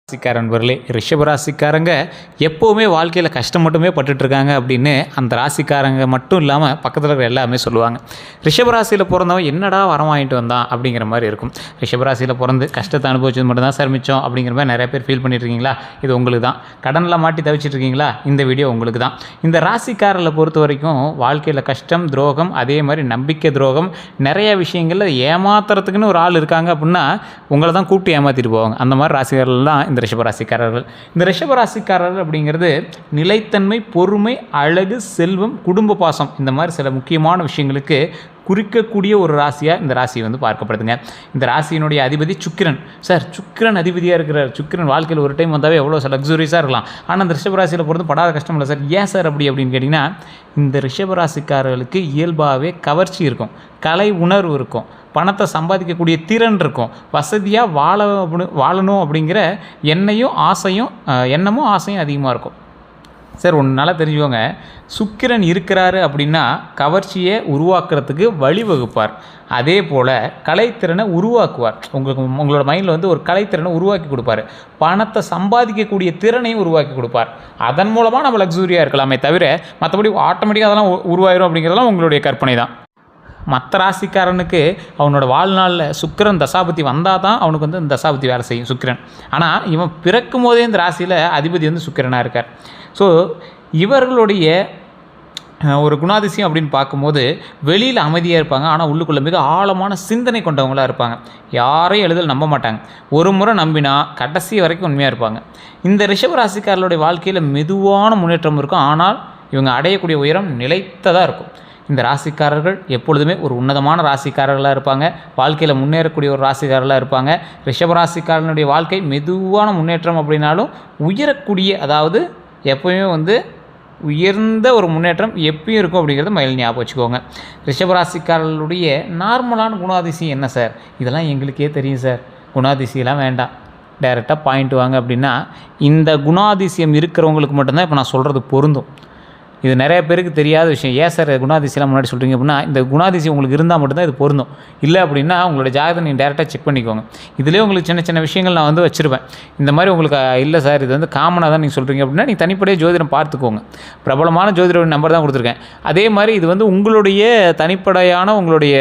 ராசிக்காரன்பர்களே, ரிஷபராசிக்காரங்க எப்போவுமே வாழ்க்கையில் கஷ்டம் மட்டுமே பட்டுட்ருக்காங்க அப்படின்னு அந்த ராசிக்காரங்க மட்டும் இல்லாமல் பக்கத்தில் இருக்கிற எல்லாமே சொல்லுவாங்க. ரிஷபராசியில் பிறந்தவன் என்னடா வரம் வாங்கிட்டு வந்தான் அப்படிங்கிற மாதிரி இருக்கும். ரிஷபராசியில் பிறந்து கஷ்டத்தை அனுபவிச்சது மட்டும்தான் சார் மிச்சம் அப்படிங்கிற மாதிரி நிறைய பேர் ஃபீல் பண்ணிட்டுருக்கீங்களா? இது உங்களுக்கு தான். கடனில் மாட்டி தவிச்சிட்ருக்கீங்களா? இந்த வீடியோ உங்களுக்கு தான். இந்த ராசிக்காரர்களை பொறுத்த வரைக்கும் வாழ்க்கையில் கஷ்டம், துரோகம், அதே மாதிரி நம்பிக்கை துரோகம், நிறைய விஷயங்களில் ஏமாத்துறதுக்குன்னு ஒரு ஆள் இருக்காங்க அப்படின்னா உங்களை தான் கூப்பிட்டு ஏமாற்றிட்டு போவாங்க. அந்த மாதிரி ராசிக்காரர்கள் தான் இந்த ரிஷபராசிக்காரர்கள். இந்த ரிஷபராசிக்காரர்கள் அப்படிங்கிறது நிலைத்தன்மை, பொறுமை, அழகு, செல்வம், குடும்ப பாசம், இந்த மாதிரி சில முக்கியமான விஷயங்களுக்கு குறிக்கக்கூடிய ஒரு ராசியாக இந்த ராசி பார்க்கப்படுதுங்க. இந்த ராசியினுடைய அதிபதி சுக்கிரன். சார், சுக்கிரன் அதிபதியாக இருக்கிறார். சுக்கிரன் வாழ்க்கையில் ஒரு டைம் வந்தாவே எவ்வளோ லக்ஸுரியஸாக இருக்கலாம். ஆனால் இந்த ரிஷபராசியில் பொறுத்து படாத கஷ்டம் இல்லை சார். ஏன் சார் அப்படின்னு கேட்டிங்கன்னா, இந்த ரிஷபராசிக்காரர்களுக்கு இயல்பாகவே கவர்ச்சி இருக்கும், கலை உணர்வு இருக்கும், பணத்தை சம்பாதிக்கக்கூடிய திறன் இருக்கும், வசதியாக வாழணும் அப்படிங்கிற எண்ணமும் ஆசையும் அதிகமாக இருக்கும். சார், ஒன்று நல்லா தெரிஞ்சுக்கோங்க, சுக்கிரன் இருக்கிறாரு அப்படின்னா கவர்ச்சியை உருவாக்குறதுக்கு வழிவகுப்பார். அதே போல் கலைத்திறனை உருவாக்குவார். உங்களோட மைண்டில் ஒரு கலைத்திறனை உருவாக்கி கொடுப்பார். பணத்தை சம்பாதிக்கக்கூடிய திறனையும் உருவாக்கி கொடுப்பார். அதன் மூலமாக நம்ம லக்ஸூரியாக இருக்கலாமே தவிர மற்றபடி ஆட்டோமேட்டிக்காக அதெல்லாம் உருவாயிரும் அப்படிங்கிறதெல்லாம் உங்களுடைய கற்பனை தான். மற்ற ராசிக்காரனுக்கு அவனோட வாழ்நாளில் சுக்கிரன் தசாபதி வந்தால் தான் அவனுக்கு இந்த தசாபதி வேலை செய்யும் சுக்கிரன். ஆனால் இவன் பிறக்கும் போதே இந்த ராசியில் அதிபதி சுக்கிரனாக இருக்கார். ஸோ இவர்களுடைய ஒரு குணாதிசயம் அப்படின்னு பார்க்கும்போது வெளியில் அமைதியாக இருப்பாங்க, ஆனால் உள்ளுக்குள்ளே மிக ஆழமான சிந்தனை கொண்டவங்களாக இருப்பாங்க. யாரையும் எளிதில் நம்ப மாட்டாங்க. ஒரு முறை நம்பினா கடைசி வரைக்கும் உண்மையாக இருப்பாங்க. இந்த ரிஷபராசிக்காரர்களுடைய வாழ்க்கையில் மெதுவான முன்னேற்றம் இருக்கும், ஆனால் இவங்க அடையக்கூடிய உயரம் நிலைத்ததாக இருக்கும். இந்த ராசிக்காரர்கள் எப்பொழுதுமே ஒரு உன்னதமான ராசிக்காரர்களாக இருப்பாங்க. வாழ்க்கையில் முன்னேறக்கூடிய ஒரு ராசிக்காரர்களாக இருப்பாங்க. ரிஷபராசிக்காரனுடைய வாழ்க்கை மெதுவான முன்னேற்றம் அப்படின்னாலும் உயரக்கூடிய, அதாவது எப்போயுமே உயர்ந்த ஒரு முன்னேற்றம் எப்பயும் இருக்கும் அப்படிங்கிறத மைண்டில் ஞாபகம் வச்சுக்கோங்க. ரிஷபராசிக்காரர்களுடைய நார்மலான குணாதிசயம் என்ன சார்? இதெல்லாம் எங்களுக்கே தெரியும் சார், குணாதிசயெல்லாம் வேண்டாம், டைரெக்டாக பாயிண்ட் வாங்க அப்படின்னா, இந்த குணாதிசயம் இருக்கிறவங்களுக்கு மட்டும்தான் இப்போ நான் சொல்கிறது பொருந்தும். இது நிறைய பேருக்கு தெரியாத விஷயம். ஏன் சார் குணாதிசயம் முன்னாடி சொல்கிறீங்க அப்படின்னா, இந்த குணாதிசயம் உங்களுக்கு இருந்தால் மட்டும்தான் இது பொருந்தும். இல்லை அப்படின்னா உங்களோட ஜாதகத்தை நீங்கள் டேரெக்டாக செக் பண்ணிக்கோங்க. இதிலே உங்களுக்கு சின்ன சின்ன விஷயங்கள் நான் வச்சுருப்பேன். இந்த மாதிரி உங்களுக்கு இல்லை சார், இது காமனாக தான் நீங்கள் சொல்கிறீங்க அப்படின்னா நீங்கள் தனிப்படையாக ஜோதிடம் பார்த்துக்கோங்க. பிரபலமான ஜோதிட நம்பர் தான் கொடுத்துருக்கேன். அதே மாதிரி இது உங்களுடைய தனிப்படையான உங்களுடைய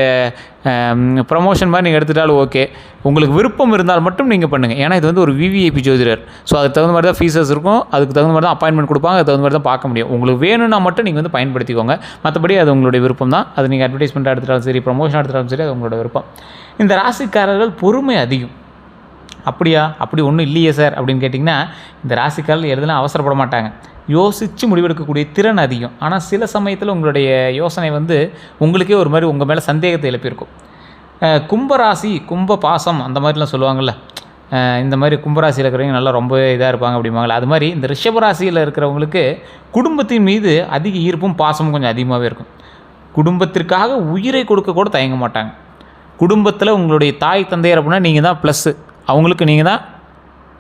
ப்ரமோஷன் மாதிரி நீங்கள் எடுத்துட்டாலும் ஓகே. உங்களுக்கு விருப்பம் இருந்தால் மட்டும் நீங்கள் பண்ணுங்கள். ஏன்னா இது ஒரு விவிஐபி ஜோதிடர். ஸோ அதுக்கு தகுந்த மாதிரி தான் ஃபீஸஸ் இருக்கும், அதுக்கு தகுந்த மாதிரி தான் அப்பாயின்மெண்ட் கொடுப்பாங்க, அதுக்கு தகுந்த மாதிரி தான் பார்க்க முடியும். உங்களுக்கு வேணும்னா மட்டும் நீங்கள் பயன்படுத்திக்கோங்க. மற்றபடி அது உங்களுடைய விருப்பம் தான். அது நீங்கள் அட்வர்டைஸ்மெண்ட் எடுத்துட்டாலும் சரி, ப்ரமோஷன் எடுத்துட்டாலும் சரி, அது உங்களோட விருப்பம். இந்த ராசிக்காரர்கள் பொறுமை அதிகம். அப்படியா? அப்படி ஒன்றும் இல்லையே சார் அப்படின்னு கேட்டிங்கன்னா, இந்த ராசிக்காரர்கள் எதுலாம் அவசரப்பட மாட்டாங்க. யோசித்து முடிவெடுக்கக்கூடிய திறன் அதிகம். ஆனால் சில சமயத்தில் உங்களுடைய யோசனை உங்களுக்கே ஒரு மாதிரி உங்கள் மேலே சந்தேகத்தை எழுப்பியிருக்கும். கும்பராசி, கும்ப பாசம் அந்த மாதிரிலாம் சொல்லுவாங்கள்ல, இந்த மாதிரி கும்பராசியில் இருக்கிறவங்க நல்லா ரொம்ப இதாக இருப்பாங்க அப்படிம்பாங்களே, அது மாதிரி இந்த ரிஷபராசியில் இருக்கிறவங்களுக்கு குடும்பத்தின் மீது அதிக ஈர்ப்பும் பாசமும் கொஞ்சம் அதிகமாகவே இருக்கும். குடும்பத்திற்காக உயிரை கொடுக்க கூட தயங்க மாட்டாங்க. குடும்பத்தில் உங்களுடைய தாய் தந்தையர் அப்படின்னா நீங்கள் தான் ப்ளஸ்ஸு, அவங்களுக்கு நீங்கள் தான்,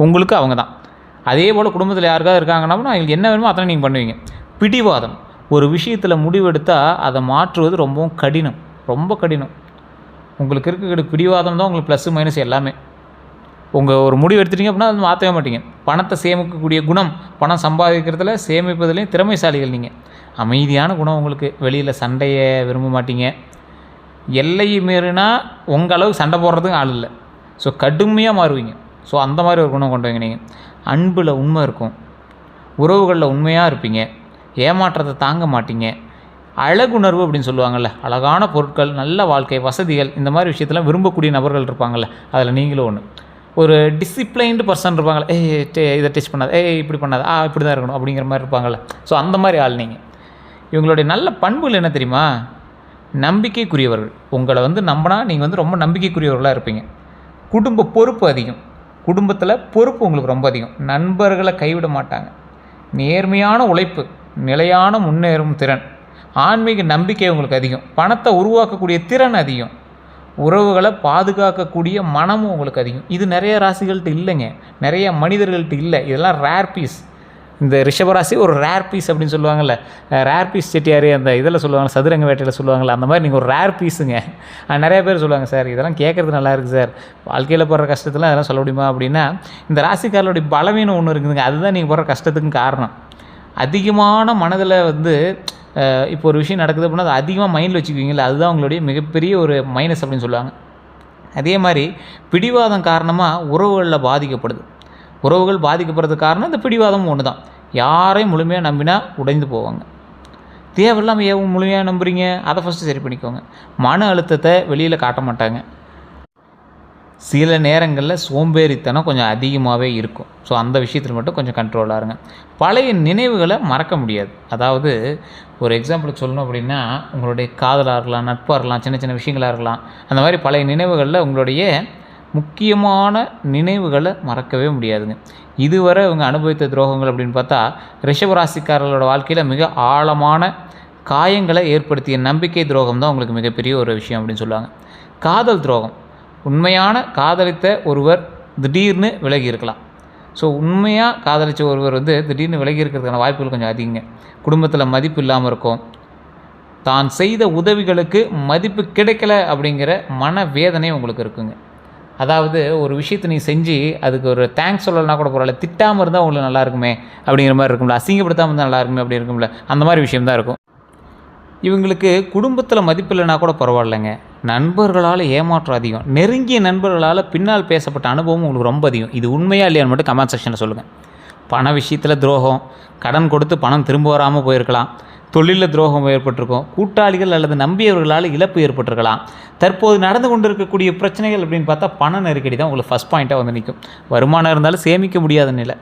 உங்களுக்கு அவங்க தான். அதே போல் குடும்பத்தில் யாருக்காவது இருக்காங்கன்னா அவங்களுக்கு என்ன வேணுமோ அத்தனை நீங்கள் பண்ணுவீங்க. பிடிவாதம், ஒரு விஷயத்தில் முடிவெடுத்தால் அதை மாற்றுவது ரொம்பவும் கடினம், ரொம்ப கடினம். உங்களுக்கு இருக்க பிடிவாதம் தான் உங்களுக்கு ப்ளஸ்ஸு மைனஸ் எல்லாமே. உங்கள் ஒரு முடிவு எடுத்துட்டீங்க அப்படின்னா அது மாற்றவே மாட்டீங்க. பணத்தை சேமிக்கக்கூடிய குணம், பணம் சம்பாதிக்கிறதுல சேமிப்பதுலேயும் திறமைசாலிகள் நீங்கள். அமைதியான குணம் உங்களுக்கு. வெளியில் சண்டையை விரும்ப மாட்டீங்க. எல்லையை மீறினா உங்கள் அளவுக்கு சண்டை போடுறதுக்கு ஆள் இல்லை. ஸோ கடுமையாக மாறுவீங்க. ஸோ அந்த மாதிரி ஒரு குணம் கொண்டு வைங்க நீங்கள். அன்பில் உண்மை இருக்கும், உறவுகளில் உண்மையாக இருப்பீங்க, ஏமாற்றத்தை தாங்க மாட்டீங்க. அழகுணர்வு அப்படின்னு சொல்லுவாங்கள்ல, அழகான பொருட்கள், நல்ல வாழ்க்கை, வசதிகள், இந்த மாதிரி விஷயத்தெல்லாம் விரும்பக்கூடிய நபர்கள் இருப்பாங்கள்ல, அதில் நீங்களும் ஒன்று. ஒரு டிசிப்ளைன்டு பர்சன் இருப்பாங்களே, இதை டச் பண்ணாது, இப்படி பண்ணாது, இப்படி தான் இருக்கணும் அப்படிங்கிற மாதிரி இருப்பாங்கள்ல. ஸோ அந்த மாதிரி ஆள் நீங்கள். இவங்களுடைய நல்ல பண்புகள் என்ன தெரியுமா? நம்பிக்கைக்குரியவர்கள். உங்களை நம்பினா நீங்கள் ரொம்ப நம்பிக்கைக்குரியவர்களாக இருப்பீங்க. குடும்ப பொறுப்பு அதிகம். குடும்பத்தில் பொறுப்பு உங்களுக்கு ரொம்ப அதிகம். நண்பர்களை கைவிட மாட்டாங்க. நேர்மையான உழைப்பு, நிலையான முன்னேறும் திறன், ஆன்மீக நம்பிக்கை உங்களுக்கு அதிகம். பணத்தை உருவாக்கக்கூடிய திறன் அதிகம். உறவுகளை பாதுகாக்கக்கூடிய மனமும் உங்களுக்கு அதிகம். இது நிறைய ராசிகள்கிட்ட இல்லைங்க, நிறைய மனிதர்கள்ட்ட இல்லை. இதெல்லாம் ரேர் பீஸ். இந்த ரிஷபராசி ஒரு ரேர் பீஸ் அப்படின்னு சொல்லுவாங்கள்ல, ரேர் பீஸ் செட்டியார் அந்த இதில் சொல்லுவாங்க, சதுரங்க வேட்டையில் சொல்லுவாங்கள்ல, அந்த மாதிரி நீங்கள் ஒரு ரேர் பீஸுங்க. நிறைய பேர் சொல்லுவாங்க, சார் இதெல்லாம் கேட்குறது நல்லா இருக்குது சார், வாழ்க்கையில் போடுற கஷ்டத்தில் அதெல்லாம் சொல்ல முடியுமா அப்படின்னா, இந்த ராசிக்காரர்களுடைய பலவீனம் ஒன்று இருக்குதுங்க. அதுதான் நீங்கள் போடுற கஷ்டத்துக்கு காரணம். அதிகமான மனதில் வந்து இப்போ ஒரு விஷயம் நடக்குது அப்படின்னா அது அதிகமாக மைண்டில் வச்சுக்குவீங்களா, அதுதான் உங்களுடைய மிகப்பெரிய ஒரு மைனஸ் அப்படின்னு சொல்லுவாங்க. அதே மாதிரி பிடிவாதம் காரணமாக உறவுகளில் பாதிக்கப்படுது. உறவுகள் பாதிக்கப்படுறதுக்கு காரணம் இந்த பிடிவாதம் ஒன்று தான். யாரையும் முழுமையாக நம்பினா உடைந்து போவாங்க. தேவையில்லாமல் ஏன் முழுமையாக நம்புறீங்க, அதை ஃபஸ்ட்டு சரி பண்ணிக்கோங்க. மன அழுத்தத்தை வெளியில் காட்ட மாட்டாங்க. சில நேரங்களில் சோம்பேறித்தனம் கொஞ்சம் அதிகமாகவே இருக்கும். ஸோ அந்த விஷயத்தில் மட்டும் கொஞ்சம் கண்ட்ரோலாக இருங்க. பழைய நினைவுகளை மறக்க முடியாது. அதாவது ஒரு எக்ஸாம்பிளுக்கு சொல்லணும் அப்படின்னா, உங்களுடைய காதலாக இருக்கலாம், நட்பாக இருக்கலாம், சின்ன சின்ன விஷயங்களாக இருக்கலாம். அந்த மாதிரி பழைய நினைவுகளில் உங்களுடைய முக்கியமான நினைவுகளை மறக்கவே முடியாதுங்க. இதுவரை இவங்க அனுபவித்த துரோகங்கள் அப்படின்னு பார்த்தா, ரிஷபராசிக்காரர்களோட வாழ்க்கையில் மிக ஆழமான காயங்களை ஏற்படுத்திய நம்பிக்கை துரோகம் தான் உங்களுக்கு மிகப்பெரிய ஒரு விஷயம் அப்படின்னு சொல்லுவாங்க. காதல் துரோகம், உண்மையான காதலித்த ஒருவர் திடீர்னு விலகி இருக்கலாம். ஸோ உண்மையாக காதலித்த ஒருவர் வந்து திடீர்னு விலகி இருக்கிறதுக்கான வாய்ப்புகள் கொஞ்சம் அதிகங்க. குடும்பத்தில் மதிப்பு இல்லாமல் இருக்கும். தான் செய்த உதவிகளுக்கு மதிப்பு கிடைக்கல அப்படிங்கிற மனவேதனை உங்களுக்கு இருக்குங்க. அதாவது ஒரு விஷயத்தை நீ செஞ்சு அதுக்கு ஒரு தேங்க்ஸ் சொல்லலைனா கூட பரவாயில்ல, திட்டாமல் இருந்தால் உங்களுக்கு நல்லா இருக்குமே அப்படிங்கிற மாதிரி இருக்கும்ல, அசிங்கப்படுத்தாமல் இருந்தால் நல்லா இருக்குமே அப்படி இருக்கும்ல, அந்த மாதிரி விஷயம்தான் இருக்கும். இவங்களுக்கு குடும்பத்தில் மதிப்பு இல்லைனா கூட பரவாயில்லைங்க, நண்பர்களால் ஏமாற்றம் அதிகம். நெருங்கிய நண்பர்களால் பின்னால் பேசப்பட்ட அனுபவம் உங்களுக்கு ரொம்ப அதிகம். இது உண்மையாக இல்லையான்னு மட்டும் கமெண்ட் செக்ஷனில் சொல்லுங்கள். பண விஷயத்தில் துரோகம், கடன் கொடுத்து பணம் திரும்ப வராமல் போயிருக்கலாம், தொழிலில் துரோகம் ஏற்பட்டிருக்கும், கூட்டாளிகள் அல்லது நம்பியவர்களால் இழப்பு ஏற்பட்டிருக்கலாம். தற்போது நடந்து கொண்டு இருக்கக்கூடிய பிரச்சனைகள் அப்படின்னு பார்த்தா பண நெருக்கடி தான் உங்களுக்கு ஃபஸ்ட் பாயிண்ட்டாக வந்து நிற்கும். வருமானம் இருந்தாலும் சேமிக்க முடியாத நிலை,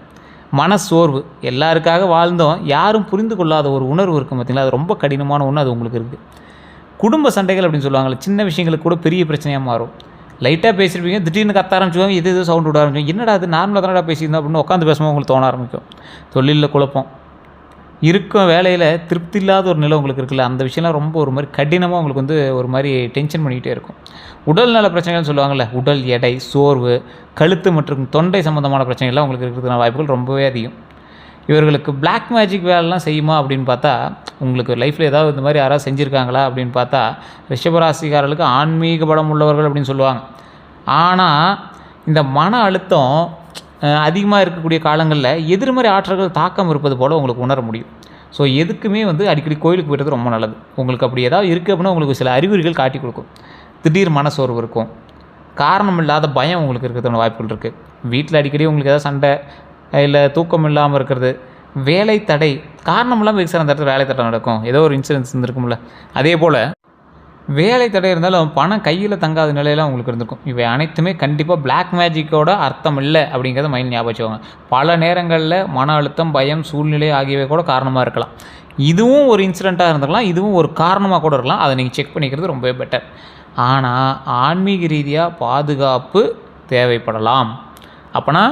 மனசோர்வு, எல்லாருக்காக வாழ்ந்தோம் யாரும் புரிந்து கொள்ளாத ஒரு உணர்வு இருக்கும் பார்த்திங்களா, அது ரொம்ப கடினமான ஒன்று, அது உங்களுக்கு இருக்குது. குடும்ப சண்டைகள் அப்படின்னு சொல்லுவாங்கள்ல, சின்ன விஷயங்களுக்கு கூட பெரிய பிரச்சனையாக மாறும். லைட்டாக பேசியிருப்பீங்க, திடீர்னு கத்த ஆரம்பிச்சுவாங்க, எது சவுண்ட் விட ஆரம்பிக்கும், என்னடா அது நார்மலாக தானடா பேசியிருந்தோம் அப்படின்னு உட்காந்து பேசும்போது உங்களுக்கு தோண ஆரம்பிக்கும். தொழிலில் குழப்பம் இருக்கும், வேலையில் திருப்தி இல்லாத ஒரு நிலை உங்களுக்கு இருக்குல்ல, அந்த விஷயம்லாம் ரொம்ப ஒரு மாதிரி கடினமாக உங்களுக்கு வந்து ஒரு மாதிரி டென்ஷன் பண்ணிக்கிட்டே இருக்கும். உடல் நல பிரச்சனைகள்னு சொல்லுவாங்கள்ல, உடல் எடை, சோர்வு, கழுத்து மற்றும் தொண்டை சம்மந்தமான பிரச்சனைகள்லாம் உங்களுக்கு இருக்கிறதுக்கான வாய்ப்புகள் ரொம்பவே அதிகம். இவர்களுக்கு பிளாக் மேஜிக் வேலைலாம் செய்யுமா அப்படின்னு பார்த்தா, உங்களுக்கு லைஃப்பில் ஏதாவது இந்த மாதிரி யாராவது செஞ்சுருக்காங்களா அப்படின்னு பார்த்தா, ரிஷபராசிக்காரர்களுக்கு ஆன்மீக பலம் உள்ளவர்கள் அப்படின்னு சொல்லுவாங்க. ஆனால் இந்த மன அழுத்தம் அதிகமாக இருக்கக்கூடிய காலங்களில் எதிர்மறை ஆற்றல்கள் தாக்கம் இருப்பது போல் உங்களுக்கு உணர முடியும். ஸோ எதுக்குமே வந்து அடிக்கடி கோயிலுக்கு போய்றது ரொம்ப நல்லது. உங்களுக்கு அப்படி ஏதாவது இருக்குது அப்படின்னா உங்களுக்கு சில அறிகுறிகள் காட்டி கொடுக்கும். திடீர் மனசோர்வு இருக்கும், காரணம் இல்லாத பயம் உங்களுக்கு இருக்கிறதுக்கான வாய்ப்புகள் இருக்குது. வீட்டில் அடிக்கடி உங்களுக்கு ஏதாவது சண்டை இல்லை தூக்கம் இல்லாமல் இருக்கிறது, வேலை தடை, காரணம் இல்லாமல் எக்ஸாம் அந்த இடத்துல வேலை தடை நடக்கும், ஏதோ ஒரு இன்சூரன்ஸ் இருந்திருக்கும்ல, அதே போல் வேலை தடை இருந்தாலும் பணம் கையில் தங்காத நிலையெல்லாம் உங்களுக்கு இருந்திருக்கும். இவை அனைத்துமே கண்டிப்பாக பிளாக் மேஜிக்கோட அர்த்தம் இல்லை அப்படிங்கிறத மைண்ட் ஞாபகம் வச்சுக்கோங்க. பல நேரங்களில் மன அழுத்தம், பயம், சூழ்நிலை ஆகியவை கூட காரணமாக இருக்கலாம். இதுவும் ஒரு இன்சிடெண்ட்டாக இருந்திருக்கலாம், இதுவும் ஒரு காரணமாக கூட இருக்கலாம். அதை நீங்கள் செக் பண்ணிக்கிறது ரொம்பவே பெட்டர். ஆனால் ஆன்மீக ரீதியாக பாதுகாப்பு தேவைப்படலாம். அப்போனா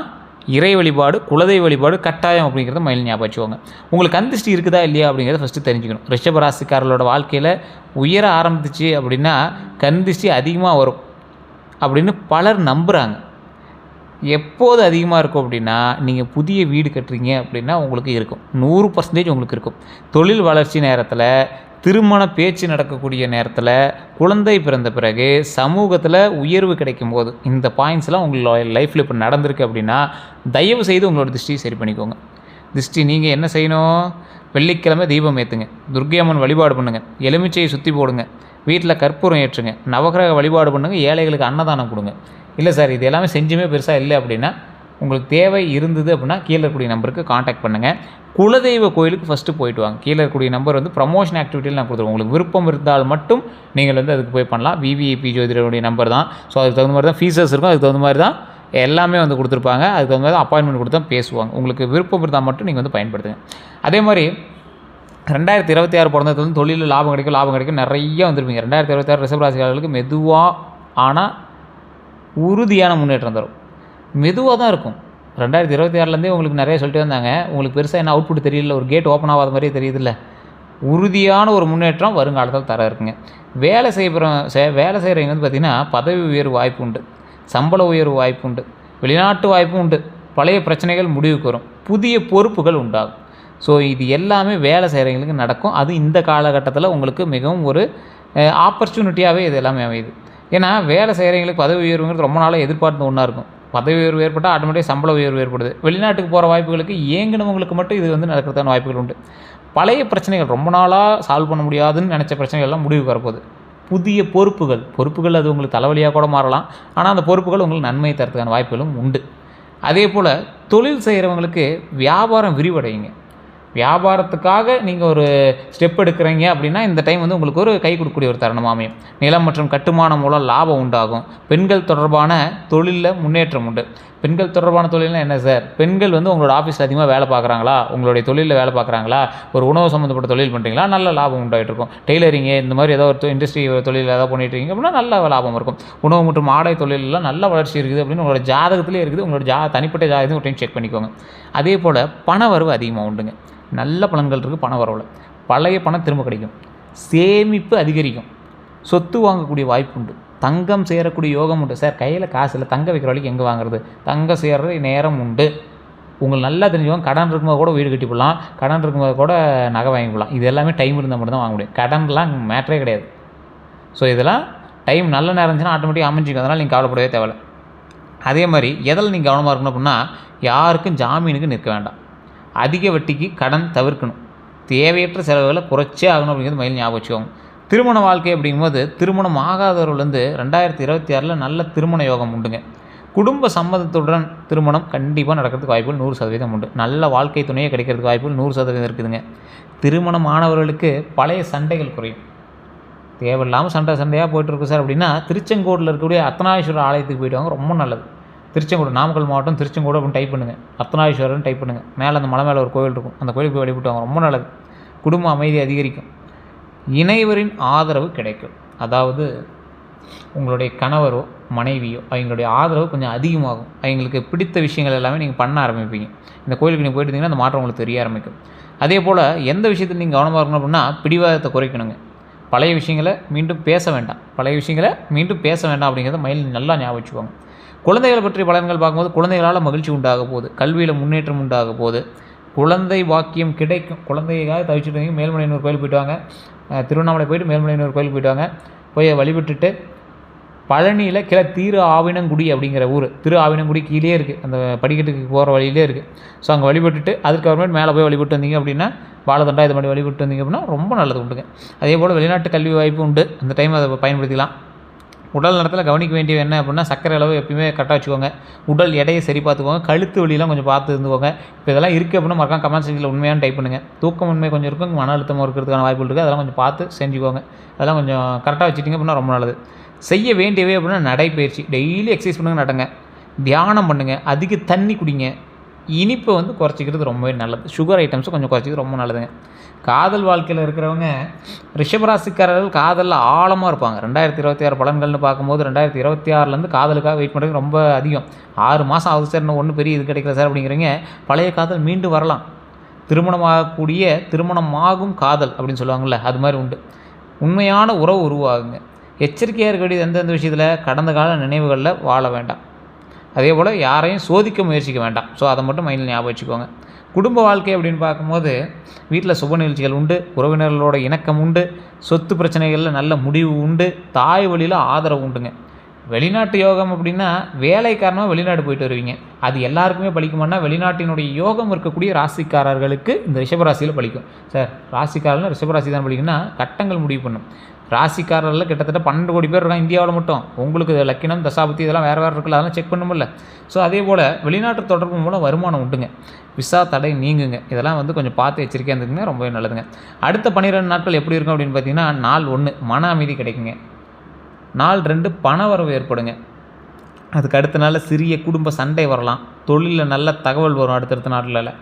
இறை வழிபாடு, குலதெய்வ வழிபாடு கட்டாயம் அப்படிங்கிறத மைண்ட் ஞாபகம் வச்சுக்கோங்க. உங்களுக்கு கந்திஷ்டி இருக்குதா இல்லையா அப்படிங்கிறத ஃபஸ்ட்டு தெரிஞ்சுக்கணும். ரிஷபராசிக்காரர்களோட வாழ்க்கையில் உயர ஆரம்பிச்சிச்சு அப்படின்னா கந்திஷ்டி அதிகமாக வரும் அப்படின்னு பலர் நம்புகிறாங்க. எப்போது அதிகமாக இருக்கும் அப்படின்னா, நீங்கள் புதிய வீடு கட்டுறீங்க அப்படின்னா உங்களுக்கு இருக்கும், 100% உங்களுக்கு இருக்கும். தொழில் வளர்ச்சி நேரத்தில், திருமண பேச்சு நடக்கக்கூடிய நேரத்தில், குழந்தை பிறந்த பிறகு, சமூகத்தில் உயர்வு கிடைக்கும் போது, இந்த பாயிண்ட்ஸ்லாம் உங்களோட லைஃப்பில் இப்போ நடந்திருக்கு அப்படின்னா தயவு செய்து உங்களோட திருஷ்டியை சரி பண்ணிக்கோங்க. திருஷ்டி நீங்கள் என்ன செய்யணும், வெள்ளிக்கிழமை தீபம் ஏற்றுங்க, துர்க்கை அம்மன் வழிபாடு பண்ணுங்கள், எலுமிச்சையை சுற்றி போடுங்க, வீட்டில் கற்பூரம் ஏற்றுங்க, நவகிரக வழிபாடு பண்ணுங்கள், ஏழைகளுக்கு அன்னதானம் கொடுங்க. இல்லை சார் இது எல்லாமே செஞ்சுமே பெருசாக இல்லை அப்படின்னா, உங்களுக்கு தேவை இருந்தது அப்படின்னா கீழே இருக்கக்கூடிய நம்பருக்கு காண்டாக்ட் பண்ணுங்கள். குலதெய்வ கோயிலுக்கு ஃபஸ்ட்டு போயிட்டு வாங்க. கீழே இருக்கக்கூடிய நம்பர் வந்து ப்ரமோஷன் ஆக்டிவிட்டியில் நான் கொடுத்துருவோம். உங்களுக்கு விருப்பம் இருந்தால் மட்டும் நீங்கள் வந்து அதுக்கு போய் பண்ணலாம். விவிஐபி ஜோதிடருடைய நம்பர் தான். ஸோ அதுக்கு தகுந்த மாதிரி தான் ஃபீஸஸ் இருக்கும், அதுக்கு தகுந்த மாதிரி தான் எல்லாமே வந்து கொடுத்துருப்பாங்க. அதுக்கு தகுந்த மாதிரி தான் அப்பாயின்மெண்ட் கொடுத்து தான் பேசுவாங்க. உங்களுக்கு விருப்பம் இருந்தால் மட்டும் நீங்கள் வந்து பயன்படுத்துங்க. அதே மாதிரி 2026 பிறந்தது வந்து தொழிலில் லாபம் கிடைக்கும் நிறைய வந்துருப்பீங்க. 2026 ரிஷபராசிக்காரர்களுக்கு மெதுவாக ஆனால் உறுதியான முன்னேற்றம் தரும். மெதுவாக தான் இருக்கும். 2026லேருந்தே உங்களுக்கு நிறைய சொல்லிட்டு வந்தாங்க, உங்களுக்கு பெருசாக என்ன அவுட்புட் தெரியல, ஒரு கேட் ஓப்பன் ஆகாத மாதிரியே தெரியுதுல்ல. உறுதியான ஒரு முன்னேற்றம் வருங்காலத்தில் தர இருக்குங்க. வேலை செய்கிறவங்க வந்து பார்த்திங்கன்னா பதவி உயர்வு வாய்ப்பு உண்டு, சம்பள உயர்வு வாய்ப்பு உண்டு, வெளிநாட்டு வாய்ப்பும் உண்டு. பழைய பிரச்சனைகள் முடிவுக்கு வரும், புதிய பொறுப்புகள் உண்டாகும். ஸோ இது எல்லாமே வேலை செய்கிறவங்களுக்கு நடக்கும். அது இந்த காலகட்டத்தில் உங்களுக்கு மிகவும் ஒரு ஆப்பர்ச்சுனிட்டியாகவே இது எல்லாமே அமையுது. ஏன்னா வேலை செய்கிறவங்களுக்கு பதவி உயர்வுங்கிறது ரொம்ப நாளாக எதிர்பார்த்து ஒன்றா இருக்கும். பதவி உயர்வு ஏற்பட்டால் ஆட்டோமேட்டிக் சம்பள உயர்வு ஏற்படுது. வெளிநாட்டுக்கு போகிற வாய்ப்புகளுக்கு ஏங்கினவங்களுக்கு மட்டும் இது வந்து நடக்கிறதான வாய்ப்புகள் உண்டு. பழைய பிரச்சனைகள் ரொம்ப நாளாக சால்வ் பண்ண முடியாதுன்னு நினச்ச பிரச்சனைகள் எல்லாம் முடிவுக்கு வரப்போகுது. புதிய பொறுப்புகள் அது உங்களுக்கு தலைவலியாக கூட மாறலாம். ஆனால் அந்த பொறுப்புகள் உங்களுக்கு நன்மை தரத்துக்கான வாய்ப்புகளும் உண்டு. அதே போல் தொழில் செய்கிறவங்களுக்கு வியாபாரம் விரிவடையுங்க. வியாபாரத்துக்காக நீங்கள் ஒரு ஸ்டெப் எடுக்கிறீங்க அப்படின்னா இந்த டைம் வந்து உங்களுக்கு ஒரு கை கொடுக்கக்கூடிய ஒரு தருணம் அமையும். நிலம் மற்றும் கட்டுமானம் மூலம் லாபம் உண்டாகும். பெண்கள் தொடர்பான தொழிலில் முன்னேற்றம் உண்டு. பெண்கள் தொடர்பான தொழில்னா என்ன சார்? பெண்கள் வந்து உங்களோட ஆஃபீஸில் அதிகமாக வேலை பார்க்குறாங்களா, உங்களுடைய தொழிலில் வேலை பார்க்குறாங்களா, ஒரு உணவு சம்மந்தப்பட்ட தொழில் பண்ணுறீங்களா, நல்ல லாபம் உண்டாகிட்டு இருக்கும். டெய்லரிங்கு இந்த மாதிரி ஏதோ ஒரு இண்டஸ்ட்ரி தொழில் ஏதாவது பண்ணிட்டு இருக்கீங்க அப்படின்னா நல்ல லாபம் இருக்கும். உணவு மற்றும் ஆடை தொழிலெலாம் நல்ல வளர்ச்சி இருக்குது அப்படின்னு உங்களோட ஜாதகத்திலே இருக்குது. உங்களோட தனிப்பட்ட ஜாதகத்தையும் ஒரு டைம் செக் பண்ணிக்கோங்க. அதே போல் பண வரவு அதிகமாக உண்டுங்க. நல்ல பலன்கள் இருக்குது பண வரவில். பழைய பணம் திரும்ப கிடைக்கும். சேமிப்பு அதிகரிக்கும். சொத்து வாங்கக்கூடிய வாய்ப்பு உண்டு. தங்கம் சேரக்கூடிய யோகம் உண்டு. சார் கையில் காசு இல்லை, தங்க வைக்கிற வரைக்கும் எங்கே வாங்குறது? தங்கம் சேர்றது நேரம் உண்டு. உங்களுக்கு நல்லா தெரிஞ்சவங்க கடன் இருக்கும்போது கூட வீடு கட்டி போடலாம், கடன் இருக்கும்போது கூட நகை வாங்கி போடலாம். இது எல்லாமே டைம் இருந்தால் மட்டும் தான் வாங்க முடியும். கடன்லாம் மேட்டரே கிடையாது. ஸோ இதெல்லாம் டைம் நல்ல நேரம் இருந்துச்சுன்னா ஆட்டோமேட்டிக்காக அமைஞ்சிக்கும். அதனால் நீங்கள் கவலைப்படவே தேவையில்லை. அதே மாதிரி எதில் நீங்கள் கவனமாக இருக்கணும் அப்படின்னா, யாருக்கும் ஜாமீனுக்கு நிற்க வேண்டாம். அதிக வட்டிக்கு கடன் தவிர்க்கணும். தேவையற்ற செலவுகளை குறைச்சே ஆகணும் அப்படிங்கிறது மைண்ட் ஞாபகம் வச்சுக்கோங்க. திருமண வாழ்க்கை அப்படிங்கும்போது திருமணம் ஆகாதவர்கள்லேருந்து 2026 நல்ல திருமண யோகம் உண்டுங்க. குடும்ப சம்மதத்துடன் திருமணம் கண்டிப்பாக நடக்கிறதுக்கு வாய்ப்புகள் 100% உண்டு. நல்ல வாழ்க்கை துணையை கிடைக்கிறதுக்கு வாய்ப்புகள் 100% இருக்குதுங்க. திருமணம் ஆனவர்களுக்கு பழைய சண்டைகள் குறையும். தேவையில்லாமல் சண்டையாக போய்ட்டுருக்கு சார் அப்படின்னா, திருச்செங்கோட்டில் இருக்கக்கூடிய அர்த்தநாரீஸ்வரர் ஆலயத்துக்கு போய்ட்டு வாங்க, ரொம்ப நல்லது. திருச்செங்கோடு, நாமக்கல் மாவட்டம் திருச்செங்கோடு அப்படின்னு டைப் பண்ணுங்கள். அர்த்தநாரீஸ்வரர்னு டைப் பண்ணுங்கள். மேலே அந்த மலை மேலே ஒரு கோவில் இருக்கும், அந்த கோயிலுக்கு போய் வழிபட்டு வாங்க, ரொம்ப நல்லது. குடும்ப அமைதி அதிகரிக்கும். இணைவரின் ஆதரவு கிடைக்கும். அதாவது உங்களுடைய கணவரோ மனைவியோ அவங்களுடைய ஆதரவு கொஞ்சம் அதிகமாகும். அவங்களுக்கு பிடித்த விஷயங்கள் எல்லாமே நீங்கள் பண்ண ஆரம்பிப்பீங்க. இந்த கோயிலுக்கு நீங்கள் போயிட்டு இருந்தீங்கன்னா அந்த மாற்றம் உங்களுக்கு தெரிய ஆரம்பிக்கும். அதே போல் எந்த விஷயத்தில் நீங்கள் கவனமாக இருக்கணும் அப்படின்னா, பிடிவாதத்தை குறைக்கணுங்க. பழைய விஷயங்களை மீண்டும் பேச வேண்டாம் அப்படிங்கிறத மைண்டில் நல்லா ஞாபகம் வச்சுக்கோங்க. குழந்தைகளை பற்றிய பலன்கள் பார்க்கும்போது குழந்தைகளால் மகிழ்ச்சி உண்டாக போகுது. கல்வியில் முன்னேற்றம் உண்டாக போகுது. குழந்தை வாக்கியம் கிடைக்கும். குழந்தைக்காக தவிச்சிட்டு இருந்தீங்க, மேல்மலையனூர் கோயில் போய்ட்டு வாங்க. திருவண்ணாமலை போய்ட்டு மேல்மலையனூர் கோயில் போய்ட்டு வாங்க. போய் வழிபட்டுட்டு பழனியில் திரு ஆவினங்குடி அப்படிங்கிற ஊர், திரு ஆவினங்குடி கீழே இருக்குது, அந்த படிக்கட்டுக்கு போகிற வழியிலே இருக்குது. ஸோ அங்கே வழிபட்டுட்டு அதுக்கப்புறமேட்டு மேலே போய் வழிபட்டு வந்தீங்க அப்படின்னா, பாலதண்டா இது மாதிரி வழிபட்டு வந்தீங்க அப்படின்னா ரொம்ப நல்லது உண்டுங்க. அதே போல் வெளிநாட்டு கல்வி வாய்ப்பு உண்டு. அந்த டைம் அதை பயன்படுத்திக்கலாம். உடல் நலத்தில் கவனிக்க வேண்டியது என்ன அப்படின்னா, சர்க்கரை அளவு எப்பயுமே கரெக்டாக வச்சுக்கோங்க. உடல் எடையை சரி பார்த்துக்கோங்க. கழுத்து வலியெல்லாம் கொஞ்சம் பார்த்து இருந்துக்கோங்க. இப்போ இதெல்லாம் இருக்குது அப்படின்னா மறக்காம கமெண்ட் செக்ஷனில் உண்மையான டைப் பண்ணுங்கள். தூக்கமின்மை கொஞ்சம் இருக்கும், மன அழுத்தமாக இருக்கிறதுக்கான வாய்ப்புகள் இருக்குது. அதெல்லாம் கொஞ்சம் பார்த்து செஞ்சுக்கோங்க. அதெல்லாம் கொஞ்சம் கரெக்டாக வச்சுட்டிங்க அப்படின்னா ரொம்ப நல்லது. செய்ய வேண்டியவே அப்படின்னா நடைப்பயிற்சி, டெய்லி எக்ஸசைஸ் பண்ணுங்கள், நடங்க, தியானம் பண்ணுங்கள், அதிக தண்ணி குடிங்க. இனிப்பை வந்து குறைச்சிக்கிறது ரொம்பவே நல்லது. சுகர் ஐட்டம்ஸும் கொஞ்சம் குறைச்சிக்கிறது ரொம்ப நல்லதுங்க. காதல் வாழ்க்கையில் இருக்கிறவங்க ரிஷபராசிக்காரர்கள் காதலில் ஆழமாக இருப்பாங்க. 2026 பலன்கள்னு பார்க்கும்போது 2026 காதலுக்காக வெயிட் பண்ணுறது ரொம்ப அதிகம். 6 மாதம் ஆகுது சார், இன்னும் ஒன்றும் பெரிய இது கிடைக்கல சார் அப்படிங்கிறீங்க. பழைய காதல் மீண்டும் வரலாம். திருமணமாகும் காதல் அப்படின்னு சொல்லுவாங்கள்ல, அது மாதிரி உண்டு. உண்மையான உறவு உருவாகுங்க. எச்சரிக்கையாக இருக்க வேண்டியது எந்தெந்த விஷயத்தில், கடந்த கால நினைவுகளில் வாழ வேண்டாம். அதே போல் யாரையும் சோதிக்க முயற்சிக்க வேண்டாம். ஸோ அதை மட்டும் மைண்டில் ஞாபகம் வச்சுக்கோங்க. குடும்ப வாழ்க்கை அப்படின்னு பார்க்கும்போது வீட்டில் சுப நிகழ்ச்சிகள் உண்டு, உறவினர்களோட இணக்கம் உண்டு, சொத்து பிரச்சனைகளில் நல்ல முடிவு உண்டு, தாய் வழியில் ஆதரவு உண்டுங்க. வெளிநாட்டு யோகம் அப்படின்னா வேலை காரணமாக வெளிநாடு போயிட்டு வருவீங்க. அது எல்லாருக்குமே பலிக்குமானா, வெளிநாட்டினுடைய யோகம் இருக்கக்கூடிய ராசிக்காரர்களுக்கு இந்த ரிஷபராசியில் பலிக்கும். சார் ராசிக்காரர்கள் ரிஷபராசி தான் பலிக்குன்னா கட்டங்கள் முடிவு பண்ணும். ராசிக்காரர்கள் கிட்டத்தட்ட 12 கோடி பேர் இருக்காங்க இந்தியாவில் மட்டும். உங்களுக்கு லக்கினம் தசாபதி இதெல்லாம் வேறு இருக்குல்ல, அதெல்லாம் செக் பண்ணுமில்ல. ஸோ அதே போல் வெளிநாட்டு தொடர்பு மூலம் வருமானம் உண்டுங்க. விசா தடை நீங்குங்க. இதெல்லாம் வந்து கொஞ்சம் பார்த்து எச்சரிக்கையாக இருந்துக்குங்க, ரொம்பவே நல்லதுங்க. அடுத்த 12 நாட்கள் எப்படி இருக்கும் அப்படின்னு பார்த்தீங்கன்னா, நாள் 1 மன அமைதி கிடைக்குங்க. நாள் 2 பண வரவு ஏற்படுங்க. அதுக்கு அடுத்த நாளில் சிறிய குடும்ப சண்டை வரலாம். தொழிலில் நல்ல தகவல் வரும். அடுத்தடுத்த நாட்களில்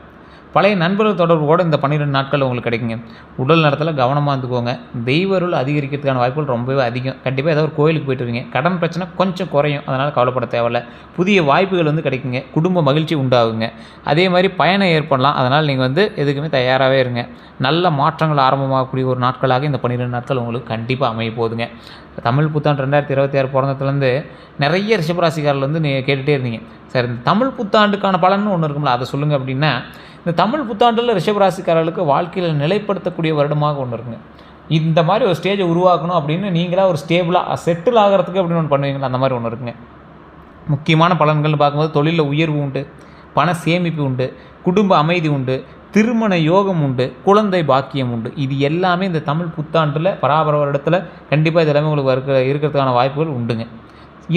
பழைய நண்பர்கள் தொடர்பு கூட இந்த 12 நாட்கள் உங்களுக்கு கிடைக்குங்க. உடல் நலத்தில் கவனமாக இருந்துக்கோங்க. தெய்வ அருள் அதிகரிக்கிறதுக்கான வாய்ப்புகள் ரொம்பவே அதிகம். கண்டிப்பாக ஏதாவது ஒரு கோயிலுக்கு போய்ட்டு வருவீங்க. கடன் பிரச்சனை கொஞ்சம் குறையும், அதனால் கவலைப்பட தேவையில்ல. புதிய வாய்ப்புகள் வந்து கிடைக்குங்க. குடும்ப மகிழ்ச்சி உண்டாகுங்க. அதே மாதிரி பயணம் ஏற்படலாம். அதனால் நீங்கள் வந்து எதுக்குமே தயாராகவே இருங்க. நல்ல மாற்றங்கள் ஆரம்பமாகக்கூடிய ஒரு நாட்களாக இந்த 12 நாட்கள் உங்களுக்கு கண்டிப்பாக அமைய போகுதுங்க. தமிழ் புத்தாண்டு 2026 பிறந்ததுலேருந்து நிறைய ரிஷபராசிக்காரர்கள் வந்து கேட்டுகிட்டே இருந்தீங்க, சார் இந்த தமிழ் புத்தாண்டுக்கான பலன்னு ஒன்று இருக்கும்ல, அதை சொல்லுங்கள் அப்படின்னா, இந்த தமிழ் புத்தாண்டில் ரிஷபராசிக்காரர்களுக்கு வாழ்க்கையில் நிலைப்படுத்தக்கூடிய வருடமாக ஒன்று இருக்குங்க. இந்த மாதிரி ஒரு ஸ்டேஜை உருவாக்கணும் அப்படின்னு நீங்களாக ஒரு ஸ்டேபிளாக செட்டில் ஆகிறதுக்கு அப்படின்னு ஒன்று பண்ணுவீங்களா, அந்த மாதிரி ஒன்று இருக்குங்க. முக்கியமான பலன்கள்னு பார்க்கும்போது தொழிலில் உயர்வு உண்டு, பண சேமிப்பு உண்டு, குடும்ப அமைதி உண்டு, திருமண யோகம் உண்டு, குழந்தை பாக்கியம் உண்டு. இது எல்லாமே இந்த தமிழ் புத்தாண்டில் பராபர வருடத்தில் கண்டிப்பாக இது எல்லாமே உங்களுக்கு இருக்கிறதுக்கான வாய்ப்புகள் உண்டுங்க.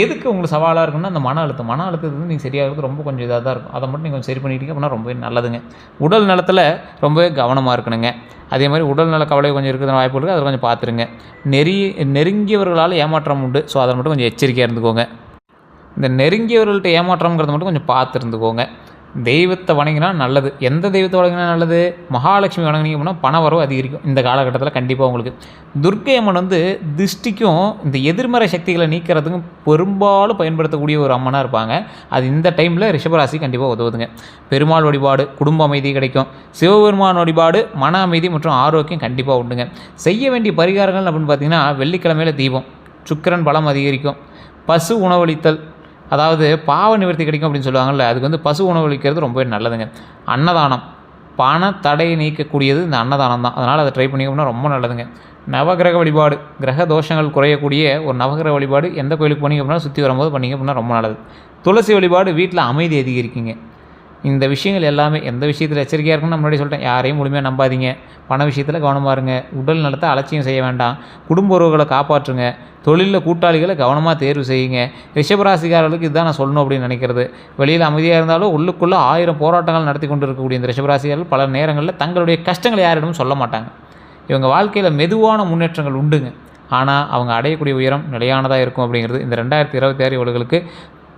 எதுக்கு உங்களுக்கு சவாலாக இருக்குன்னா அந்த மன அழுத்தத்துக்கு நீங்கள் சரியாகிறது ரொம்ப கொஞ்சம் இதாக தான் இருக்கும். அதை மட்டும் நீங்கள் சரி பண்ணிட்டீங்க அப்படின்னா ரொம்பவே நல்லதுங்க. உடல் நலத்தில் ரொம்பவே கவனமாக இருக்கணுங்க. அதே மாதிரி உடல் நல கவலை கொஞ்சம் இருக்கிற வாய்ப்பு இருக்குது, அதை கொஞ்சம் பார்த்துருங்க. நெருங்கியவர்களால் ஏமாற்றம் உண்டு, ஸோ அதை மட்டும் கொஞ்சம் எச்சரிக்கையாக இருந்துக்கோங்க. இந்த நெருங்கியவர்கள்ட்ட ஏமாற்றம்ங்கிறத மட்டும் கொஞ்சம் பார்த்து இருந்துக்கோங்க. தெய்வத்தை வணங்கினா நல்லது. எந்த தெய்வத்தை வணங்கினா நல்லது? மகாலட்சுமி வணங்கினீங்க அப்படின்னா பண வரவு அதிகரிக்கும் இந்த காலகட்டத்தில் கண்டிப்பாக உங்களுக்கு. துர்க்கை அம்மன் வந்து திருஷ்டிக்கும் இந்த எதிர்மறை சக்திகளை நீக்கிறதுக்கும் பெரும்பாலும் பயன்படுத்தக்கூடிய ஒரு அம்மனாக இருப்பாங்க. அது இந்த டைமில் ரிஷபராசி கண்டிப்பாக உதவுதுங்க. பெருமாள் வழிபாடு குடும்ப அமைதி கிடைக்கும். சிவபெருமான் வழிபாடு மன அமைதி மற்றும் ஆரோக்கியம் கண்டிப்பாக உண்டுங்க. செய்ய வேண்டிய பரிகாரங்கள் அப்படின்னு பார்த்தீங்கன்னா, வெள்ளிக்கிழமையில் தீபம், சுக்கிரன் பலம் அதிகரிக்கும், பசு உணவளித்தல், அதாவது பாவ நிவர்த்தி கிடைக்கும் அப்படின்னு சொல்லுவாங்கள்ல, அதுக்கு வந்து பசு உணவளிக்கிறது ரொம்பவே நல்லதுங்க. அன்னதானம், பண தடையை நீக்கக்கூடியது இந்த அன்னதானம் தான். அதனால் அதை ட்ரை பண்ணிக்கணும்னா ரொம்ப நல்லதுங்க. நவகிரக வழிபாடு, கிரக தோஷங்கள் குறையக்கூடிய ஒரு நவகிரக வழிபாடு எந்த கோயிலுக்கு போனீங்க அப்படின்னா சுற்றி வரும்போது பண்ணிங்க அப்படின்னா ரொம்ப நல்லது. துளசி வழிபாடு வீட்டில் அமைதி அதிகரிக்குங்க. இந்த விஷயங்கள் எல்லாமே எந்த விஷயத்தில் எச்சரிக்கையாக இருக்குன்னு முன்னாடி சொல்லிட்டேன். யாரையும் முழுமையாக நம்பாதீங்க. பண விஷயத்தில் கவனமாக இருங்க. உடல் நலத்தை அலட்சியம் செய்ய வேண்டாம். குடும்ப உறவுகளை காப்பாற்றுங்க. தொழிலில் கூட்டாளிகளை கவனமாக தேர்வு செய்யுங்க. ரிஷபராசிக்காரர்களுக்கு இதுதான் நான் சொல்லணும் அப்படின்னு நினைக்கிறது. வெளியில் அமைதியாக இருந்தாலும் உள்ளுக்குள்ளே 1000 போராட்டங்கள் நடத்தி கொண்டு இருக்கக்கூடிய இந்த ரிஷபராசிக்காரர்கள் பல நேரங்களில் தங்களுடைய கஷ்டங்களை யாரிடமும் சொல்ல மாட்டாங்க. இவங்க வாழ்க்கையில் மெதுவான முன்னேற்றங்கள் உண்டுங்க. ஆனால் அவங்க அடையக்கூடிய உயரம் நிலையானதாக இருக்கும் அப்படிங்கிறது இந்த 2026 இவர்களுக்கு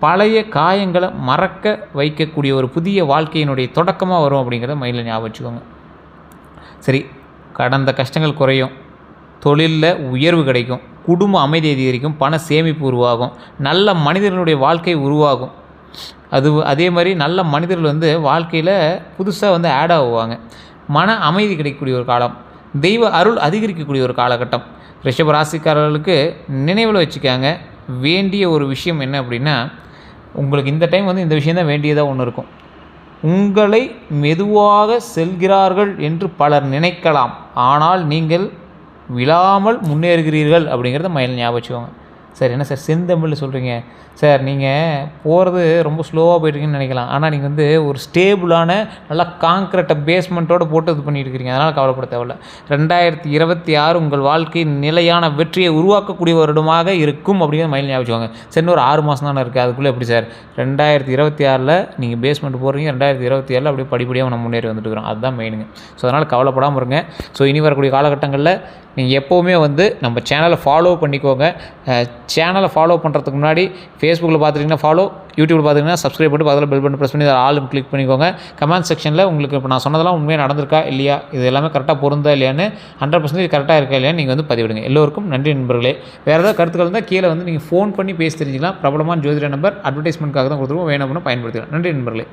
பழைய காயங்களை மறக்க வைக்கக்கூடிய ஒரு புதிய வாழ்க்கையினுடைய தொடக்கமாக வரும் அப்படிங்கிறத மைண்டில் ஞாபகம் வச்சுக்கோங்க. சரி, கடந்த கஷ்டங்கள் குறையும், தொழிலில் உயர்வு கிடைக்கும், குடும்ப அமைதி அதிகரிக்கும், பண சேமிப்பு உருவாகும், நல்ல மனிதர்களுடைய வாழ்க்கை உருவாகும். அதே மாதிரி நல்ல மனிதர்கள் வந்து வாழ்க்கையில் புதுசாக வந்து ஆட் ஆகுவாங்க. மன அமைதி கிடைக்கக்கூடிய ஒரு காலம், தெய்வ அருள் அதிகரிக்கக்கூடிய ஒரு காலகட்டம். ரிஷப ராசிக்காரர்களுக்கு நினைவில் வச்சுக்காங்க. வேண்டிய ஒரு விஷயம் என்ன அப்படின்னா, உங்களுக்கு இந்த டைம் வந்து இந்த விஷயந்தான் வேண்டியதாக ஒன்று இருக்கும். உங்களை மெதுவாக செல்கிறார்கள் என்று பலர் நினைக்கலாம், ஆனால் நீங்கள் விழாமல் முன்னேறுகிறீர்கள் அப்படிங்கிறத மைண்டில் ஞாபகம் வச்சுக்கோங்க. சார் என்ன சார் செந்தமிழில் சொல்கிறீங்க சார், நீங்கள் போகிறது ரொம்ப ஸ்லோவாக போயிட்டுருக்கீங்கன்னு நினைக்கலாம். ஆனால் நீங்கள் வந்து ஒரு ஸ்டேபிளான நல்லா காங்க்ரீட்டை பேஸ்மெண்ட்டோடு போட்டு இது பண்ணிட்டு இருக்கிறீங்க. அதனால் கவலைப்பட தேவையில்ல. 2026 உங்கள் வாழ்க்கை நிலையான வெற்றியை உருவாக்கக்கூடிய வருடமாக இருக்கும் அப்படிங்கிற மைண்டில் ஞாபகம் வச்சுக்கோங்க. சரி, ஒரு 6 மாதம் தானே இருக்குது, அதுக்குள்ளே எப்படி சார் 2026 நீங்கள் பேஸ்மெண்ட் போடுறீங்க, 2027 அப்படியே படிப்படியாக நம்ம முன்னேறி வந்துட்டு இருக்கிறோம். அதுதான் மெயினுங்க. ஸோ அதனால் கவலைப்படாமல் இருங்க. ஸோ இனி வரக்கூடிய காலகட்டங்களில் நீங்கள் எப்போவுமே வந்து நம்ம சேனலை ஃபாலோ பண்ணிக்கோங்க. சேனலை ஃபாலோ பண்ணுறதுக்கு முன்னாடி ஃபேஸ்புக்கில் பார்த்துட்டிங்கன்னா ஃபாலோ, யூடியூப்பில் பார்த்துட்டிங்கன்னா சப்ஸ்கிரைப் பண்ணிட்டு அதில் பெல் பட்டன் ப்ரெஸ் பண்ணி அதை ஆளும் கிளிக் பண்ணிக்கோங்க. கமெண்ட் செக்ஷனில் உங்களுக்கு இப்போ நான் சொன்னதெல்லாம் உண்மையாக நடந்திருக்கா இல்லையா, இது எல்லாமே கரெக்டாக பொருந்தா இல்லையான்னு 100% கரெக்டாக இருக்கா இல்லையான்னு நீங்கள் வந்து பதிவிடுங்க. எல்லோருக்கும் நன்றி நண்பர்களே. வேறு ஏதாவது கருத்துக்கள் இருந்தால் கீழே வந்து நீங்கள் ஃபோன் பண்ணி பேசி தெரிஞ்சிக்கலாம். பிரபலமான ஜோதிட நம்பர் அட்வர்டைஸ்மெண்ட்காக தான் கொடுத்துருவோம், வேணும் அப்படின்னு பயன்படுத்திக்கலாம். நன்றி நண்பர்களே.